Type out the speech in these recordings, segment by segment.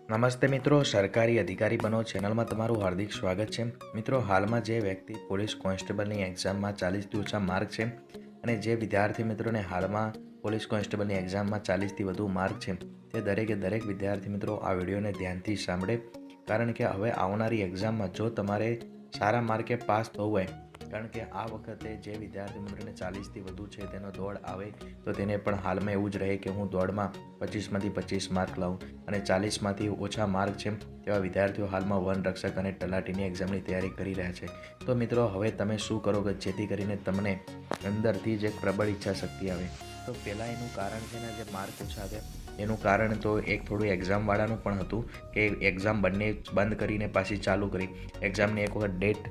નમસ્તે મિત્રો, સરકારી અધિકારી બનો ચેનલમાં તમારું હાર્દિક સ્વાગત છે। મિત્રો, હાલમાં જે વ્યક્તિ પોલીસ કોન્સ્ટેબલની એક્ઝામમાં 40થી ઓછા માર્ક છે અને જે વિદ્યાર્થી મિત્રોને હાલમાં પોલીસ કોન્સ્ટેબલની એક્ઝામમાં 40થી વધુ માર્ક છે, તે દરેક વિદ્યાર્થી મિત્રો આ વિડીયોને ધ્યાનથી સાંભળે, કારણ કે હવે આવનારી એક્ઝામમાં જો તમારે સારા માર્કે પાસ થવું હોય, કારણ કે આ વખતે જે વિદ્યાર્થી મિત્રોને 40થી વધુ છે તેનો દોડ આવે તો તેને પણ હાલમાં એવું જ રહે કે હું દોડમાં 25માંથી 25 માર્ક લાવું, અને 40માંથી ઓછા માર્ક છે તેવા વિદ્યાર્થીઓ હાલમાં વન રક્ષક અને તલાટીની એક્ઝામની તૈયારી કરી રહ્યા છે। તો મિત્રો, હવે તમે શું કરો કે જેથી કરીને તમને અંદરથી જ એક પ્રબળ ઈચ્છા શક્તિ આવે? તો પહેલાં એનું કારણ છે ને, જે માર્ક ઓછા આવ્યા એનું કારણ તો એક થોડું એક્ઝામવાળાનું પણ હતું કે એક્ઝામ બંને બંધ કરીને પાછી ચાલુ કરી, એક્ઝામની એક વખત ડેટ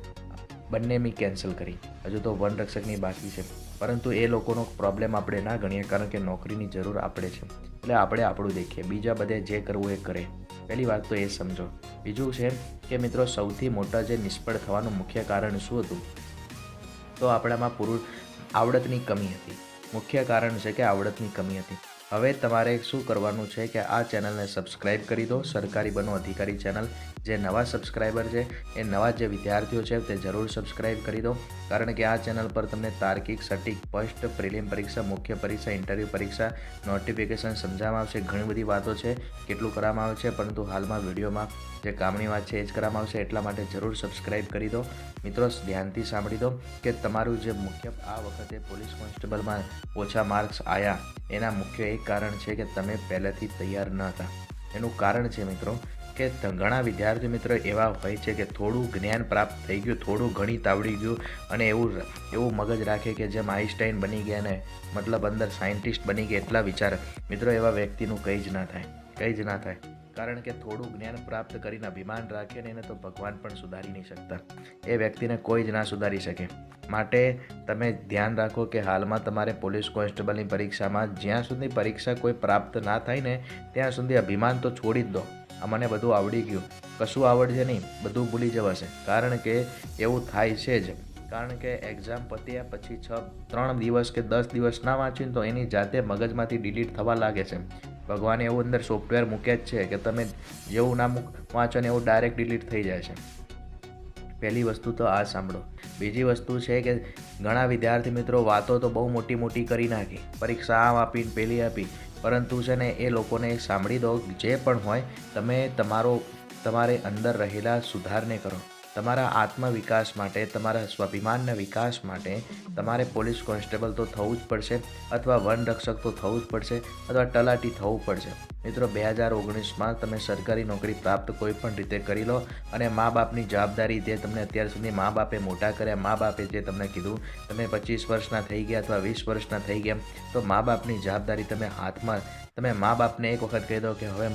બંને મેં કેન્સલ કરી, હજુ તો વન રક્ષકની બાકી છે, પરંતુ એ લોકોનો પ્રોબ્લેમ આપણે ના ગણીએ, કારણ કે નોકરીની જરૂર આપણે છે, એટલે આપણે આપણું દેખીએ, બીજા બધે જે કરવું એ કરે। પહેલી વાત તો એ સમજો। બીજું છે કે મિત્રો, સૌથી મોટા જે નિષ્ફળ થવાનું મુખ્ય કારણ શું હતું? તો આપણામાં આવડતની કમી હતી। મુખ્ય કારણ છે કે આવડતની કમી હતી। હવે તમારે શું કરવાનું છે કે આ ચેનલને સબસ્ક્રાઈબ કરી દો, સરકારી બનો અધિકારી ચેનલ। જે નવા સબસ્ક્રાઈબર છે એ નવા જે વિદ્યાર્થીઓ છે તે જરૂર સબસ્ક્રાઈબ કરી દો, કારણ કે આ ચેનલ પર તમને તાર્કિક, સટીક, ફર્સ્ટ પ્રિલિમ પરીક્ષા, મુખ્ય પરીક્ષા, ઇન્ટરવ્યૂ પરીક્ષા, નોટિફિકેશન સમજાવવામાં આવશે। ઘણી બધી વાતો છે, કેટલું કરવામાં આવે છે, પરંતુ હાલમાં વિડીયોમાં જે કામની વાત છે એ જ કરવામાં આવશે, એટલા માટે જરૂર સબસ્ક્રાઈબ કરી દો। મિત્રો, ધ્યાનથી સાંભળી દો કે તમારું જે મુખ્ય આ વખતે પોલીસ કોન્સ્ટેબલમાં ઓછા માર્ક્સ આવ્યા એના મુખ્ય એક કારણ છે કે તમે પહેલેથી તૈયાર ન હતા। એનું કારણ છે મિત્રો કે ઘણા વિદ્યાર્થી મિત્રો એવા હોય છે કે થોડું જ્ઞાન પ્રાપ્ત થઈ ગયું, થોડું ગણિત આવડી ગયું અને એવું મગજ રાખે કે જેમ આઈન્સ્ટાઈન બની ગયા ને, મતલબ અંદર સાયન્ટિસ્ટ બની ગયા એટલા વિચાર। મિત્રો, એવા વ્યક્તિનું કંઈ જ ના થાય, કંઈ જ ના થાય, કારણ કે થોડું જ્ઞાન પ્રાપ્ત કરીને અભિમાન રાખે ને એને તો ભગવાન પણ સુધારી નહીં શકતા, એ વ્યક્તિને કોઈ જ ના સુધારી શકે। માટે તમે ધ્યાન રાખો કે હાલમાં તમારે પોલીસ કોન્સ્ટેબલની પરીક્ષામાં જ્યાં સુધી પરીક્ષા કોઈ પ્રાપ્ત ના થાય ને ત્યાં સુધી અભિમાન તો છોડી જ દો। આ મને બધું આવડી ગયું, કશું આવડશે નહીં, બધું ભૂલી જવાશે, કારણ કે એવું થાય છે જ। કારણ કે એક્ઝામ પત્યા પછી 3 દિવસ કે 10 દિવસ ના વાંચ્યું તો એની જાતે મગજમાંથી ડિલીટ થવા લાગે છે। ભગવાને એવું અંદર સોફ્ટવેર મૂક્યા જ છે કે તમે જેવું ના વાંચો ને એવું ડાયરેક્ટ ડિલીટ થઈ જાય છે। પહેલી વસ્તુ તો આ સાંભળો। બીજી વસ્તુ છે કે ઘણા વિદ્યાર્થી મિત્રો વાતો તો બહુ મોટી મોટી કરી નાખી, પરીક્ષા આમ આપીને પેલી આપી, પરંતુ છે ને એ લોકોને સાંભળી દો, જે પણ હોય તમારે અંદર રહેલા સુધારને કરો। તમારા આત્મવિકાસ માટે, તમારા સ્વાભિમાનના વિકાસ માટે તમારે પોલીસ કોન્સ્ટેબલ તો થવું જ પડશે, અથવા વન રક્ષક તો થવું જ પડશે, અથવા તલાટી થવું પડશે। મિત્રો, 2019માં તમે સરકારી નોકરી પ્રાપ્ત કોઈ પણ રીતે કરી લો, અને મા બાપની જવાબદારી જે તમને અત્યાર સુધી મા બાપે મોટા કર્યા, મા બાપે જે તમને કીધું, તમે 25 વર્ષના થઈ ગયા અથવા 20 વર્ષના થઈ ગયા, તો મા બાપની જવાબદારી તમે મા બાપને એક વખત કહી દો કે હવે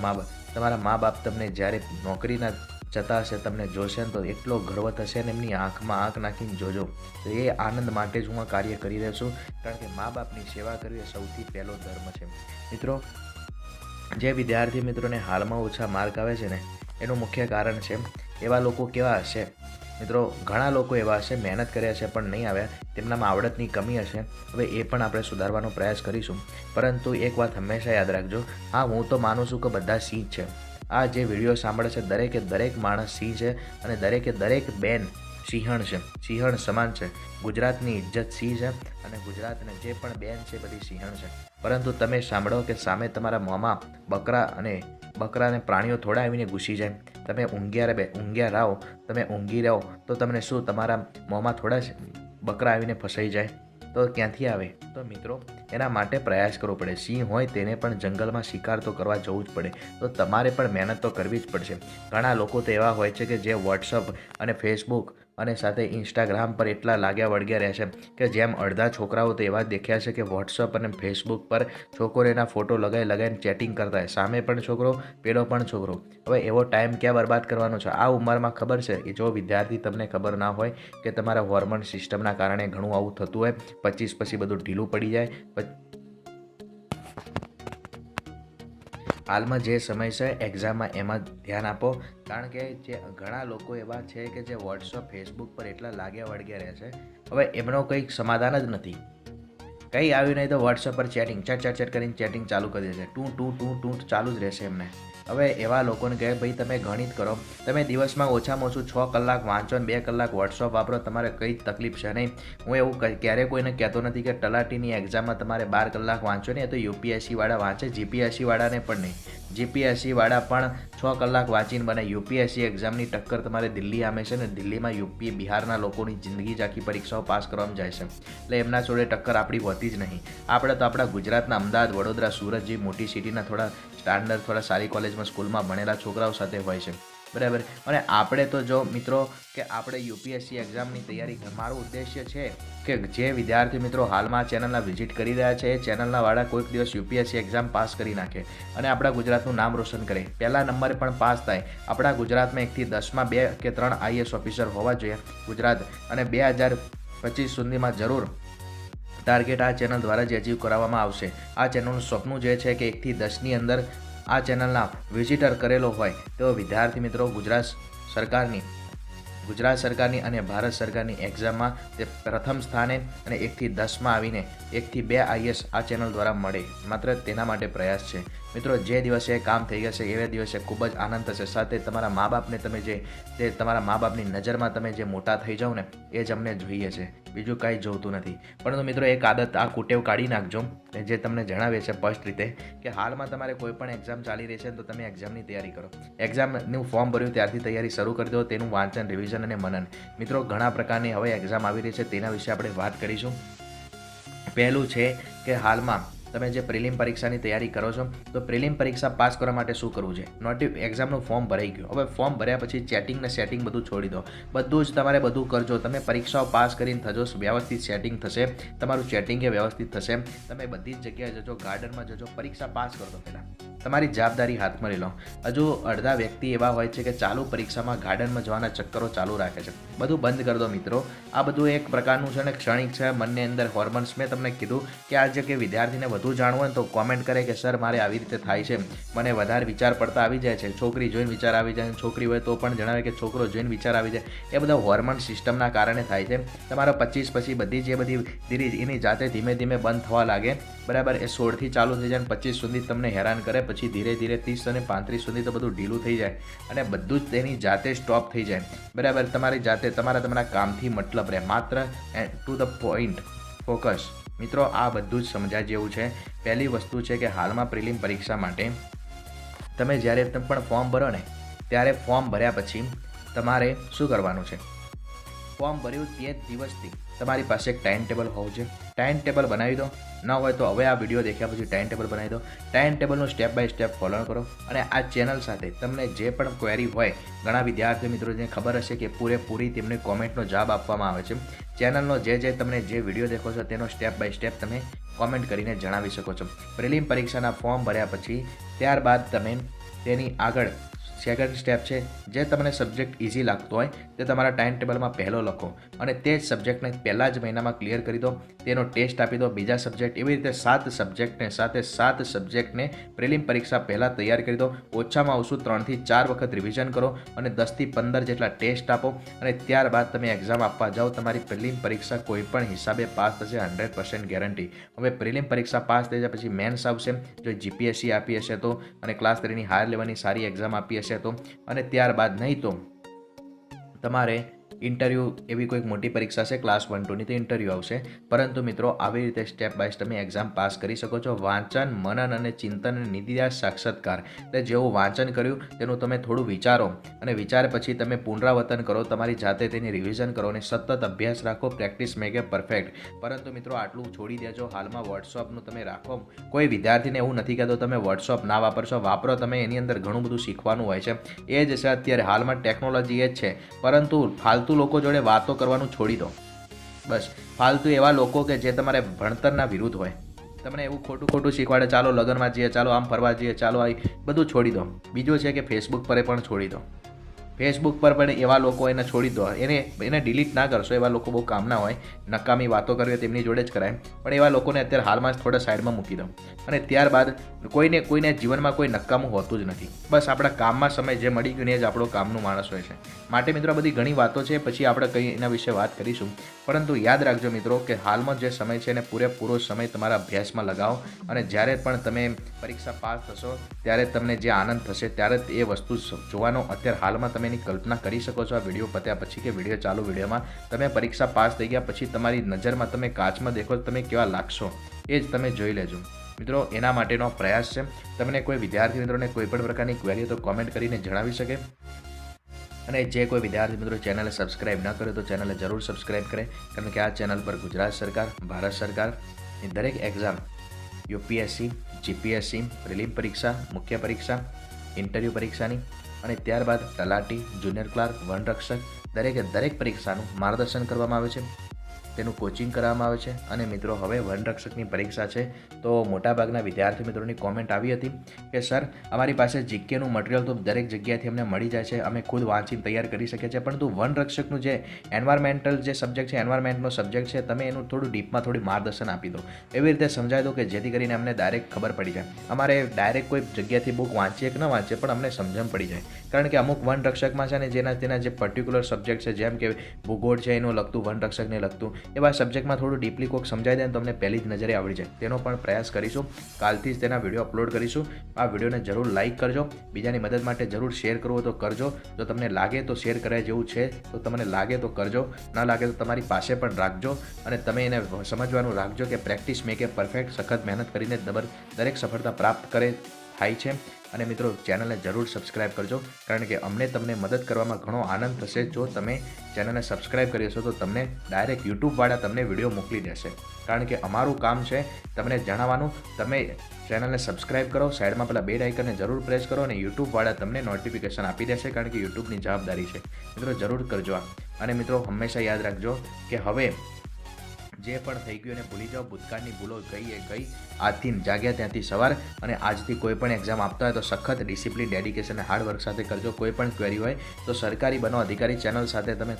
તમારા મા બાપ તમને જ્યારે નોકરીના જતા હશે, તમને જોશે ને તો એટલો ગર્વ થશે ને, એમની આંખમાં આંખ નાખીને જોજો। તો એ આનંદ માટે જ હું આ કાર્ય કરી રહ્યો છું, કારણ કે મા બાપની સેવા કરવી એ સૌથી પહેલો ધર્મ છે। મિત્રો, જે વિદ્યાર્થી મિત્રોને હાલમાં ઓછા માર્ક આવે છે ને એનું મુખ્ય કારણ છે, એવા લોકો કેવા હશે મિત્રો? ઘણા લોકો એવા હશે, મહેનત કર્યા છે પણ નહીં આવ્યા, તેમનામાં આવડતની કમી હશે। હવે એ પણ આપણે સુધારવાનો પ્રયાસ કરીશું, પરંતુ એક વાત હંમેશા યાદ રાખજો, હા, હું તો માનું છું કે બધા સિંહ છે। આ જે વિડીયો સાંભળે છે દરેક માણસ સિંહ છે, અને દરેક બેન સિંહણ છે, સિંહણ સમાન છે। ગુજરાતની ઇજ્જત સિંહ છે, અને ગુજરાતને જે પણ બેન છે બધી સિંહણ છે। પરંતુ તમે સાંભળો કે સામે તમારા મોંમાં બકરાને પ્રાણીઓ થોડા આવીને ઘૂસી જાય? તમે ઊંઘ્યા રહો, તમે ઊંઘી રહો તો તમને શું તમારા મોંમાં થોડા બકરા આવીને ફસાઈ જાય? તો ક્યાંથી આવે? તો મિત્રો, એના માટે પ્રયાસ કરવો પડે। સિંહ હોય તેને પણ જંગલમાં શિકાર તો કરવા જવું જ પડે, તો તમારે પણ મહેનત તો કરવી જ પડશે। ઘણા લોકો તો એવા હોય છે કે જે વોટ્સઅપ અને ફેસબુક અને સાથે ઇન્સ્ટાગ્રામ પર એટલા લાગ્યા વળગ્યા રહે છે કે જેમ અડધા છોકરાઓ તો એવા દેખ્યા છે કે વોટ્સઅપ અને ફેસબુક પર છોકરીઓના ફોટો લગાવીને ચેટિંગ કરતા હોય, સામે પણ છોકરો, પેલો પણ છોકરો। હવે એવો ટાઈમ ક્યાં બરબાદ કરવાનો છે? આ ઉંમરમાં ખબર છે કે જો વિદ્યાર્થી તમને ખબર ના હોય કે તમારા હોર્મોન સિસ્ટમના કારણે ઘણું આવું થતું હોય, 25 પછી બધું ઢીલું પડી જાય। હાલમાં જે સમય છે એક્ઝામમાં એમાં ધ્યાન આપો, કારણ કે જે ઘણા લોકો એવા છે કે જે વોટ્સઅપ ફેસબુક પર એટલા લાગ્યા વળગ્યા રહે છે, હવે એમનો કંઈક સમાધાન જ નથી। કંઈ આવ્યું નહીં તો વોટ્સઅપ પર ચેટિંગ ચેટ કરીને ચેટિંગ ચાલુ કરી દેશે. ટૂ ચાલુ જ રહેશે એમને. હવે એવા લોકોને કહે ભાઈ તમે ગણિત કરો, તમે દિવસમાં ઓછામાં ઓછું 6 કલાક વાંચો ને 2 કલાક વોટ્સઅપ વાપરો, તમારે કંઈ તકલીફ છે નહીં. હું એવું ક્યારેય કોઈને કહેતો નથી કે તલાટીની એક્ઝામમાં તમારે 12 કલાક વાંચો ને, એ તો યુપીએસસીવાળા વાંચે, જીપીએસસીવાળાને પણ નહીં. જીપીએસસીવાળા પણ 6 કલાક વાંચીને બને. યુપીએસસી એક્ઝામની ટક્કર તમારે દિલ્હી આમે છે ને, દિલ્હીમાં યુપી બિહારના લોકોની જિંદગી જ આખી પરીક્ષાઓ પાસ કરવામાં જાય છે. એટલે એમના જોડે ટક્કર આપણી હોતી જ નહીં. આપણે તો આપણા ગુજરાતના અમદાવાદ, વડોદરા, સુરત જેવી મોટી સિટીના થોડા સ્ટાન્ડર્ડ, થોડા સારી કોલેજમાં, સ્કૂલમાં ભણેલા છોકરાઓ સાથે હોય છે, બરાબર. અને આપણે તો જો મિત્રો કે આપણે યુપીએસસી એક્ઝામની તૈયારી, મારો ઉદ્દેશ્ય છે કે જે વિદ્યાર્થી મિત્રો હાલમાં ચેનલના વિઝિટ કરી રહ્યા છે, એ ચેનલના વાળા કોઈક દિવસ યુપીએસસી એક્ઝામ પાસ કરી નાખે અને આપણા ગુજરાતનું નામ રોશન કરે, પહેલા નંબરે પણ પાસ થાય. આપણા ગુજરાતમાં 1 થી 10માં 2 કે 3 આઈએએસ ઓફિસર હોવા જોઈએ ગુજરાત, અને 2025 સુધીમાં જરૂર ટાર્ગેટ આ ચેનલ દ્વારા જ અચીવ કરવામાં આવશે. આ ચેનલનું સપનું જે છે કે 1 થી 10ની અંદર આ ચેનલના વિઝિટર કરેલો હોય તો વિદ્યાર્થી મિત્રો ગુજરાત સરકારની અને ભારત સરકારની એક્ઝામમાં તે પ્રથમ સ્થાને અને 1 થી 10માં આવીને 1 થી 2 આઈએસ આ ચેનલ દ્વારા મળે. માત્ર તેના માટે પ્રયાસ છે મિત્રો. જે દિવસે કામ થઈ જશે એ દિવસે ખૂબ જ આનંદ થશે. સાથે તમારા મા બાપને તમે તે તમારા મા બાપની નજરમાં તમે જે મોટા થઈ જાઓ ને, એ જ અમને જોઈએ છે, બીજું કાંઈ જોતું નથી. પરંતુ મિત્રો એક આદત, આ કુટેવ કાઢી નાખજો, જે તમને જણાવે છે સ્પષ્ટ રીતે કે હાલમાં તમારે કોઈ પણ એક્ઝામ ચાલી રહી છે તો તમે એક્ઝામની તૈયારી કરો. એક્ઝામનું ફોર્મ ભર્યું ત્યારથી તૈયારી શરૂ કરી દો, તેનું વાંચન, રિવિઝન અને મનન. મિત્રો ઘણા પ્રકારની હવે એક્ઝામ આવી રહી છે, તેના વિશે આપણે વાત કરીશું. પહેલું છે કે હાલમાં તમે જે પ્રિલિમ પરીક્ષાની તૈયારી કરો છો તો પ્રિલિમ પરીક્ષા પાસ કરવા માટે શું કરવું છે? એક્ઝામનું ફોર્મ ભરાઈ ગયું. હવે ફોર્મ ભર્યા પછી ચેટિંગ ને સેટિંગ બધું છોડી દો. બધું જ તમારે બધું કરજો. તમે પરીક્ષાઓ પાસ કરીને થજો, વ્યવસ્થિત સેટિંગ થશે, તમારું ચેટિંગ એ વ્યવસ્થિત થશે. તમે બધી જ જગ્યાએ જજો, ગાર્ડનમાં જજો, પરીક્ષા પાસ કરો. પહેલાં તમારી જવાબદારી હાથમાં લઈ લો. હજુ અડધા વ્યક્તિ એવા હોય છે કે ચાલુ પરીક્ષામાં ગાર્ડનમાં જવાના ચક્કરો ચાલુ રાખે છે. બધું બંધ કરી દો મિત્રો. આ બધું એક પ્રકારનું છે ને ક્ષણિક છે, મનની અંદર હોર્મોન્સ. મેં તમને કીધું કે આ જે કે વિદ્યાર્થીને વધુ જાણવું હોય તો કોમેન્ટ કરે કે સર મારે આવી રીતે થાય છે, મને વધારે વિચાર પડતા આવી જાય છે, છોકરી જોઈને વિચાર આવી જાય, છોકરી હોય તો પણ જણાવે કે છોકરો જોઈને વિચાર આવી જાય. એ બધા હોર્મોન સિસ્ટમના કારણે થાય છે. તમારા 25 પછી બધી જે બધી એની જાતે ધીમે ધીમે બંધ થવા લાગે, બરાબર. એ 16થી ચાલુ થઈ જાય, 25 સુધી તમને હેરાન કરે, પછી ધીરે ધીરે 30 અને 35 સુધી તો બધું ઢીલું થઈ જાય અને બધું જ તેની જાતે સ્ટોપ થઈ જાય, બરાબર. તમારી જાતે તમારા કામથી મતલબ રહે, માત્ર ટુ ધ પોઈન્ટ, ફોકસ. મિત્રો આ બધું જ સમજાય જેવું છે. પહેલી વસ્તુ છે કે હાલમાં પ્રિલિમ પરીક્ષા માટે તમે જ્યારે પણ ફોર્મ ભરો ને, ત્યારે ફોર્મ ભર્યા પછી તમારે શું કરવાનું છે? ફોર્મ ભર્યું તે જ દિવસથી તમારી પાસે એક ટાઈમ ટેબલ હોવું જોઈએ. ટાઈમ ટેબલ બનાવી દો. ન હોય તો હવે આ વિડીયો દેખ્યા પછી ટાઈમ ટેબલ બનાવી દો. ટાઈમ ટેબલનું સ્ટેપ બાય સ્ટેપ ફોલો કરો અને આ ચેનલ સાથે તમને જે પણ ક્વેરી હોય, ઘણા વિદ્યાર્થી મિત્રોને ખબર હશે કે પૂરેપૂરી તેમને કોમેન્ટનો જવાબ આપવામાં આવે છે. ચેનલનો જે તમને જે વિડીયો દેખો છો તેનો સ્ટેપ બાય સ્ટેપ તમે કોમેન્ટ કરીને જણાવી શકો છો. પ્રિલિમ પરીક્ષાના ફોર્મ ભર્યા પછી ત્યારબાદ તમે તેની આગળ સેકન્ડ સ્ટેપ છે, જે તમને સબ્જેક્ટ ઇઝી લાગતો હોય તે તમારા ટાઈમ ટેબલમાં પહેલો લખો અને તે જ સબ્જેક્ટને પહેલા જ મહિનામાં ક્લિયર કરી દો. તેનો ટેસ્ટ આપી દો. બીજા સબ્જેક્ટ, એવી રીતે 7 સબ્જેક્ટને પ્રિલિમ પરીક્ષા પહેલાં તૈયાર કરી દો. ઓછામાં ઓછું 3 થી 4 વખત રિવિઝન કરો અને 10 થી 15 જેટલા ટેસ્ટ આપો અને ત્યારબાદ તમે એક્ઝામ આપવા જાઓ. તમારી પ્રિલિમ પરીક્ષા કોઈ પણ હિસાબે પાસ થશે, 100% ગેરંટી. હવે પ્રિલિમ પરીક્ષા પાસ થઈ જાય પછી મેન્સ આવશે, જો જીપીએસસી આપી હશે તો, અને ક્લાસ 3ની હાયર લેવલની સારી એક્ઝામ આપી હશે તો, અને ત્યારબાદ નહીં તો તમારે ઇન્ટરવ્યૂ, એવી કોઈક મોટી પરીક્ષા છે ક્લાસ 1, 2ની તો ઇન્ટરવ્યૂ આવશે. પરંતુ મિત્રો આવી રીતે સ્ટેપ બાય સ્ટેપ તમે એક્ઝામ પાસ કરી શકો છો. વાંચન, મનન અને ચિંતન અને નિધિધ્યાસ સાક્ષાત્કાર, એટલે જેવું વાંચન કર્યું તેનું તમે થોડું વિચારો અને વિચાર પછી તમે પુનરાવર્તન કરો, તમારી જાતે તેની રિવિઝન કરો અને સતત અભ્યાસ રાખો. પ્રેક્ટિસ મેક એ પરફેક્ટ. પરંતુ મિત્રો આટલું છોડી દેજો. હાલમાં વોટ્સઅપનું તમે રાખો. કોઈ વિદ્યાર્થીને એવું નથી કહેતો તમે વોટ્સઅપ ના વાપરશો, વાપરો તમે. એની અંદર ઘણું બધું શીખવાનું હોય છે. એ જ છે અત્યારે હાલમાં ટેકનોલોજી એ જ છે. પરંતુ ફાલતુ લોકો જોડે વાતો કરવાનું છોડી દો. બસ ફાલતુ એવા લોકો કે જે તમારે ભણતરના વિરુદ્ધ હોય, તમને એવું ખોટું શીખવાડે, ચાલો લગ્નમાં જઈએ, ચાલો આમ ફરવા જઈએ, ચાલો આ બધું છોડી દો. બીજું છે કે ફેસબુક પર પણ છોડી દો. ફેસબુક પર પણ એવા લોકો એને છોડી દો, એને ડિલીટ ના કરશો. એવા લોકો બહુ કામના હોય, નકામી વાતો કરવી હોય તેમની જોડે જ કરાય, પણ એવા લોકોને અત્યારે હાલમાં જ થોડા સાઈડમાં મૂકી દો. અને ત્યારબાદ કોઈને જીવનમાં કોઈ નકામું હોતું જ નથી. બસ આપણા કામમાં સમય જે મળી ગયું ને એ જ આપણો કામનું માણસ હોય છે. માટે મિત્રો બધી ઘણી વાતો છે, પછી આપણે કંઈ એના વિશે વાત કરીશું. પરંતુ યાદ રાખજો મિત્રો કે હાલમાં જે સમય છે એને પૂરેપૂરો સમય તમારા અભ્યાસમાં લગાવો. અને જ્યારે પણ તમે પરીક્ષા પાસ થશો ત્યારે તમને જે આનંદ થશે ત્યારે એ વસ્તુ જોવાનો અત્યારે હાલમાં તમે એની કલ્પના કરી શકો છો. આ વિડીયો પત્યા પછી કે ચાલુ વિડીયોમાં તમે પરીક્ષા પાસ થઈ ગયા પછી તમારી નજરમાં તમે કાચમાં દેખો તમે કેવા લાગશો એ જ તમે જોઈ લેજો મિત્રો. એના માટેનો પ્રયાસ છે. તમને કોઈ વિદ્યાર્થી મિત્રોને કોઈ પણ પ્રકારની ક્વેરી તો કોમેન્ટ કરીને જણાવી શકે. અને જે કોઈ વિદ્યાર્થી મિત્રો ચેનલને સબસ્ક્રાઇબ ન કરે તો ચેનલને જરૂર સબસ્ક્રાઇબ કરે, કારણ કે આ ચેનલ પર ગુજરાત સરકાર, ભારત સરકારની દરેક એક્ઝામ, યુપીએસસી, જીપીએસસી, પ્રિલિમ પરીક્ષા, મુખ્ય પરીક્ષા, ઇન્ટરવ્યૂ પરીક્ષાની અને ત્યારબાદ તલાટી, જુનિયર ક્લાર્ક, વનરક્ષક દરેક પરીક્ષાનું માર્ગદર્શન કરવામાં આવે છે, તેનું કોચિંગ કરવામાં આવે છે. અને મિત્રો હવે વનરક્ષકની પરીક્ષા છે તો મોટાભાગના વિદ્યાર્થી મિત્રોની કોમેન્ટ આવી હતી કે સર અમારી પાસે જીકેનું મટીરિયલ તો દરેક જગ્યાએથી અમને મળી જાય છે, અમે ખુદ વાંચીને તૈયાર કરી શકીએ છીએ, પરંતુ વનરક્ષકનું જે એન્વાયરમેન્ટલ જે સબ્જેક્ટ છે, એન્વાયરમેન્ટનો સબ્જેક્ટ છે, તમે એનું થોડું ડીપમાં થોડી માર્ગદર્શન આપી દો, એવી રીતે સમજાવી દો કે જેથી કરીને અમને ડાયરેક્ટ ખબર પડી જાય. અમારે ડાયરેક્ટ કોઈ જગ્યાથી બુક વાંચીએ કે ન વાંચીએ પણ અમને સમજણ પડી જાય. કારણ કે અમુક વનરક્ષકમાં છે ને તેના જે પર્ટિક્યુલર સબ્જેક્ટ છે, જેમ કે ભૂગોળ છે એનું લગતું, વનરક્ષકને લગતું, એવા સબ્જેક્ટમાં થોડું ડીપલી કોઈક સમજાવી દે ને તો અમને પહેલી જ નજરે આવડી જાય. તેનો પણ પ્રયાસ કરીશું. કાલથી જ તેના વિડીયો અપલોડ કરીશું. આ વિડીયોને જરૂર લાઇક કરજો. બીજાની મદદ માટે જરૂર શેર કરવો તો કરજો. જો તમને લાગે તો શેર કરાય જેવું છે તો તમને લાગે તો કરજો, ન લાગે તો તમારી પાસે પણ રાખજો. અને તમે એને સમજવાનું રાખજો કે પ્રેક્ટિસ મેક એ પરફેક્ટ. સખત મહેનત કરીને દરેક સફળતા પ્રાપ્ત થાય છે. અને મિત્રો ચેનલને જરૂર સબસ્ક્રાઇબ કરજો, કારણ કે અમને તમને મદદ કરવામાં ઘણો આનંદ થશે. જો તમે ચેનલને સબસ્ક્રાઇબ કરી હશો તો તમને ડાયરેક્ટ યુટ્યુબવાળા તમને વિડીયો મોકલી દેશે. કારણ કે અમારું કામ છે તમને જણાવવાનું. તમે ચેનલને સબસ્ક્રાઇબ કરો, સાઈડમાં પેલા બેલ આઇકનને જરૂર પ્રેસ કરો અને યુટ્યુબવાળા તમને નોટિફિકેશન આપી દેશે, કારણ કે યુટ્યુબની જવાબદારી છે. મિત્રો જરૂર કરજો આ. અને મિત્રો હંમેશા યાદ રાખજો કે હવે જે પણ થઈ ગયું એને ભૂલી જાઓ. ભૂતકાળની ભૂલો ગઈ એ ગઈ. આજથી જાગ્યા ત્યાંથી સવાર. અને આજથી કોઈ પણ એક્ઝામ આપતા હોય તો સખત ડિસિપ્લિન, ડેડિકેશન અને હાર્ડવર્ક સાથે કરજો. કોઈ પણ ક્વેરી હોય તો સરકારી બનો અધિકારી ચેનલ સાથે તમે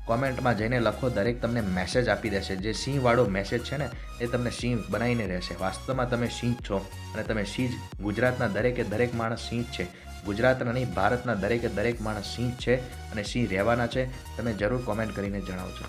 કોમેન્ટમાં જઈને લખો, દરેક તમને મેસેજ આપી દેશે. જે સિંહવાળો મેસેજ છે ને એ તમને સિંહ બનાવીને રહેશે. વાસ્તવમાં તમે સિંહ છો અને તમે સિંહ. ગુજરાતના દરેક માણસ સિંહ છે. ગુજરાતના નહીં, ભારતના દરેક માણસ સિંહ છે અને સિંહ રહેવાના છે. તમે જરૂર કોમેન્ટ કરીને જણાવજો.